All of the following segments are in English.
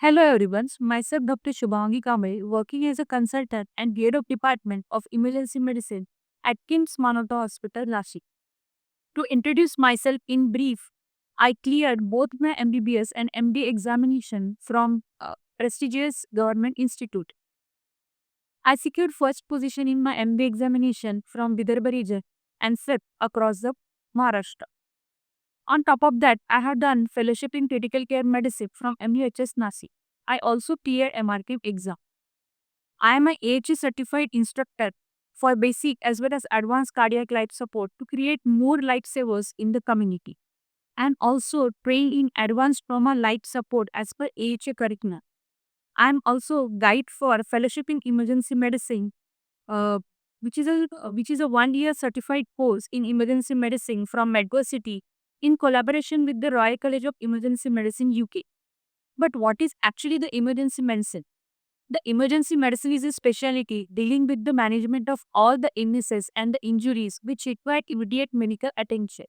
Hello everyone, myself Dr. Shubhangi Kamble, working as a consultant and head of Department of Emergency Medicine at KIMS Manota Hospital, Nashik. To introduce myself in brief, I cleared both my MBBS and MD examination from a prestigious government institute. I secured first position in my MD examination from Vidarbha region and fifth across the Maharashtra. On top of that, I have done fellowship in critical care medicine from MUHS Nashik. I also cleared MRK exam. I am a AHA certified instructor for basic as well as advanced cardiac life support to create more lifesavers in the community, and also trained in advanced trauma life support as per AHA curriculum. I am also guide for fellowship in emergency medicine, uh, which is a 1 year certified course in emergency medicine from Medgo City in collaboration with the Royal College of Emergency Medicine UK. But what is actually the emergency medicine? The emergency medicine is a specialty dealing with the management of all the illnesses and the injuries which require immediate medical attention.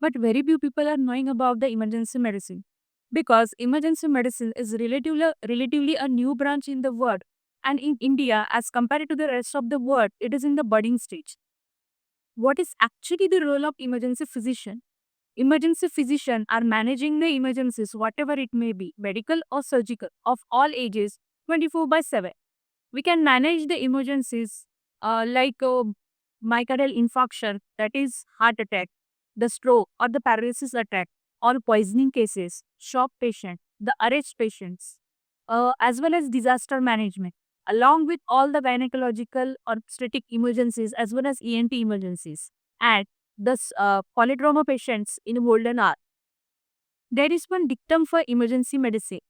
But very few people are knowing about the emergency medicine because emergency medicine is relatively a new branch in the world, and in India, as compared to the rest of the world, it is in the budding stage. What is actually the role of emergency physician? Emergency physician are managing the emergencies, whatever it may be, medical or surgical, of all ages, 24 by 7. We can manage the emergencies like myocardial infarction, that is heart attack, the stroke or the paralysis attack, or poisoning cases, shock patient, the arrest patients, as well as disaster management, along with all the gynecological or obstetric emergencies as well as ENT emergencies, and the polytrauma patients in golden hour. There is one dictum for emergency medicine: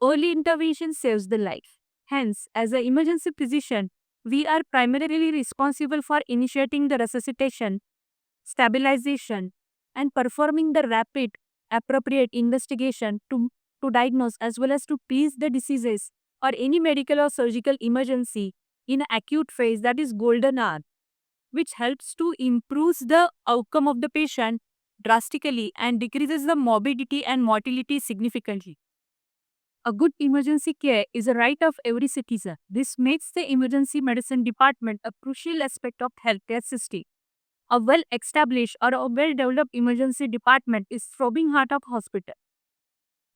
early intervention saves the life. Hence, as an emergency physician, we are primarily responsible for initiating the resuscitation, stabilization, and performing the rapid, appropriate investigation to diagnose as well as to treat the diseases or any medical or surgical emergency in an acute phase, that is golden hour, which helps to improve the outcome of the patient drastically and decreases the morbidity and mortality significantly. A good emergency care is a right of every citizen. This makes the emergency medicine department a crucial aspect of healthcare system. A well-established or a well-developed emergency department is throbbing heart of hospital.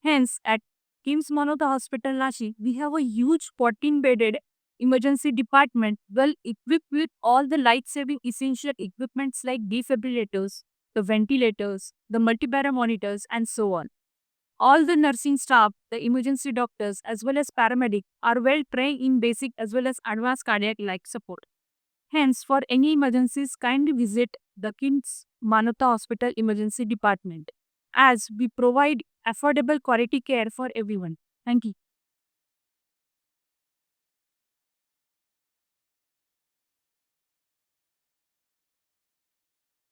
Hence, at KIMS Manota Hospital, Nashik, we have a huge 14-bedded emergency department well equipped with all the life-saving essential equipments like defibrillators, the ventilators, the multibara monitors, and so on. All the nursing staff, the emergency doctors, as well as paramedics are well trained in basic as well as advanced cardiac life support. Hence, for any emergencies, kindly visit the KIMS Manota Hospital Emergency Department as we provide affordable quality care for everyone. Thank you.